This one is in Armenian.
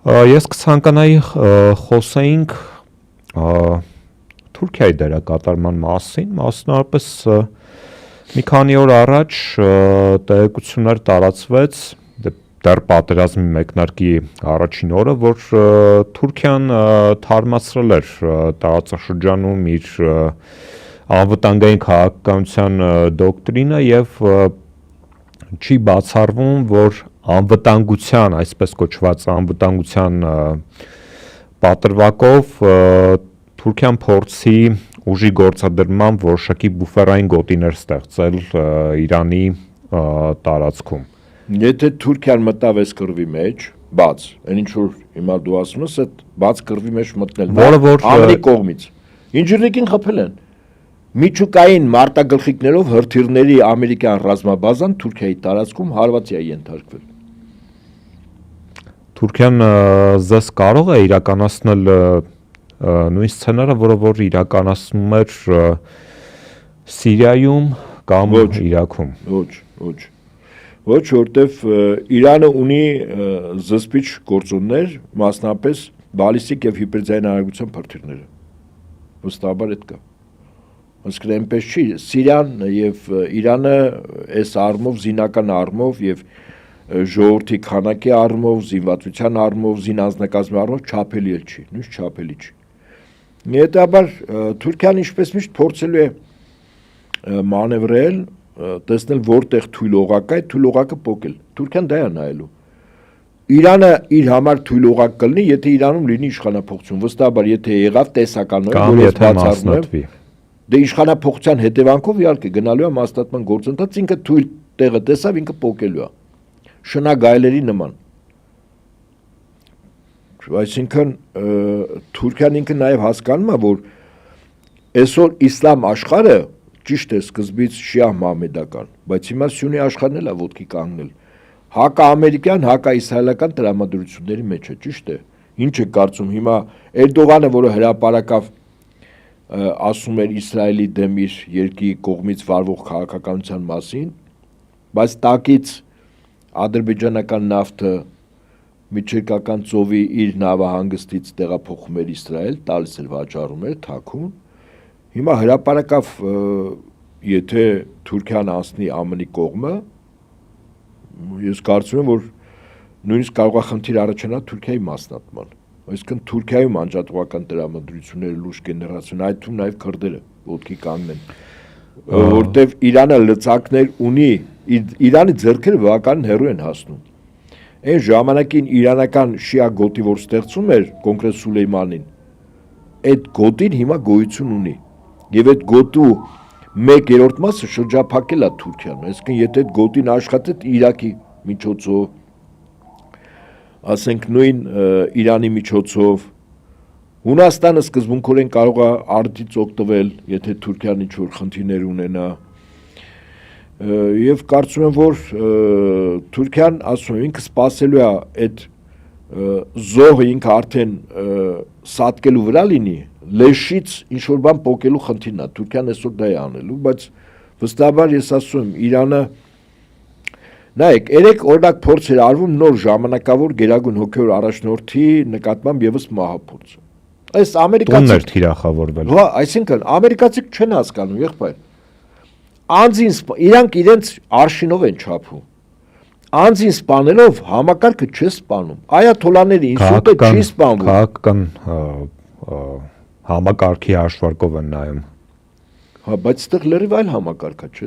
Ես կցանկանայի խոսեինք Թուրքիայի դերակատարման մասին, մասնավորապես մի քանի օր առաջ տեղեկություններ տարածվեց դեռ պատերազմի մեկնարկի առաջին օրը, որ Թուրքիան թարմացրել էր տարածաշրջանում իր անվտանգային քաղաքականության դոկտրինը եւ չի բացառվում, որ անվտանգության, այսպես կոչված անվտանգության պատրվակով Թուրքիան փորձի ուժի գործադրման որոշակի բուֆերային գոտիներ ստեղծել Իրանի տարածքում։ Եթե Թուրքիան մտավ այս կռվի մեջ, բաց, այն ինչ որ հիմա դու ասում ես, այդ բաց կռվի մեջ մտնել, ԱՄՆ-ի կողմից։ Ինժիրնիկին խփել են։ Միջուկային մարտագլխիկներով հրթիռների ամերիկյան ռազմաբազան Թուրքիայի տարածքում հարվածի է ենթարկվել։ Թուրքիան զես կարող է իրականացնել նույն սցենարը, որը որ իրականացնում էր Սիրիայում կամ Իրաքում։ Ոչ, որտեվ Իրանը ունի զսպիչ գործոններ, մասնապես բալիստիկ եւ հիպերձայնարարության հրթիռները։ Վստահաբար այդ կա։ Այսինքն այնպես չի, Սիրիան եւ Իրանը այս առումով, զինական առումով եւ ժողովրդի քանակի առումով, զինվածության առումով, զինանձնակազմի առումով չափելի չի, նույնիսկ չափելի չի։ Հետաբար Թուրքիան ինչպես միշտ փորձելու է մանևրել, տեսնել որտեղ թույլ օղակ է, թույլ օղակը փոկել։ Թուրքիան դա է նայելու։ Իրանը իր համար թույլ օղակ կլինի, եթե Իրանում լինի իշխանափոխություն։ Վստահաբար, եթե եղավ տեսականորեն, որ ես բացառնեմ, դե իշխանափոխության հետևանքով իհարկե գնալու է մասնատման գործընթաց, ինքը թույլ տեղը տեսավ, ինքը փոկելու է։ Շնագայլերի նման։ Այսինքն Թուրքիան ինքը նաև հասկանում է, որ այսօր իսլամ աշխարհը ճիշտ է սկզբից շիա մահմեդական, բայց հիմա սյունի աշխարհն էլ է ոտքի կանգնել։ Հակաամերիկյան, հակաիսրայելական տրամադրությունների մեջ է, ճիշտ է։ Ինչ է կարծում հիմա Էրդողանը, որը հրապարակավ ասում էր Իսրայելի դեմ իր երկրի կողմից վարվող քաղաքականության մասին, բայց տակից ադրբեջանական նավթը միջերկրական ծովի իր նավահանգստից տեղափոխում էր Իսրայել, տալիս էր վաճառում էր թաքուն։ Հիմա հրապարակավ, եթե Թուրքիան անցնի ԱՄՆ-ի կողմը, ես կարծում եմ, որ նույնիսկ կարող է խնդիր առաջանալ Թուրքիայի մասնատման։ Այսինքն Թուրքիայում անջատողական տրամադրությունները լուրջ գեներացիոն, այդ թվում նաև քրդերը ոտքի կանգնեն, որտեվ Իրանը լծակներ ունի, Իրանի ձեռքերը բավական հեռու են հասնում։ Այն ժամանակին իրանական շիա գոտի, որ ստեղծում էր կոնկրետ Սուլեյմանին, այդ գոտին հիմա գոյություն ունի։ Եվ այդ գոտու 1/3 մասը շրջափակել է Թուրքիան, այսինքն եթե այդ գոտին աշխատեց Իրաքի միջոցով, ասենք նույն Իրանի միջոցով, Հունաստանը սկզբունքորեն կարող է արդից օգտվել, եթե Թուրքիան ինչ-որ խնդիրներ ունենա, եւ կարծում եմ, որ Թուրքիան, ասում եմ, ինքը սպասելու է այդ զոհը ինքը արդեն սատկելու վրա լինի, լեշից ինչ-որ բան փոկելու խնդիրն է, Թուրքիան այսօր դա է անելու, բայց վստահաբար ես ասում եմ, Իրանը նայեք, երեք օրինակ փորձ էր արվում նոր ժամանակավոր գերագույն հոգևոր առաջնորդի նկատմամբ եւս մահափորձ։ Այս ամերիկացիներ թիրախավորվել։ Հա, այսինքն ամերիկացիք չեն հասկանում, եղբայր։ Անձին իրանք իրենց արշինով են չափում։ Անձին սպանելով համակարգը չի սպանում։ Այաթոլաների ինսուլտը չի սպանվում։ Քաղաքական համակարգի հաշվարկով են նայում։ Հա, բայց այդտեղ լրիվ այլ համակարգ է, չէ՞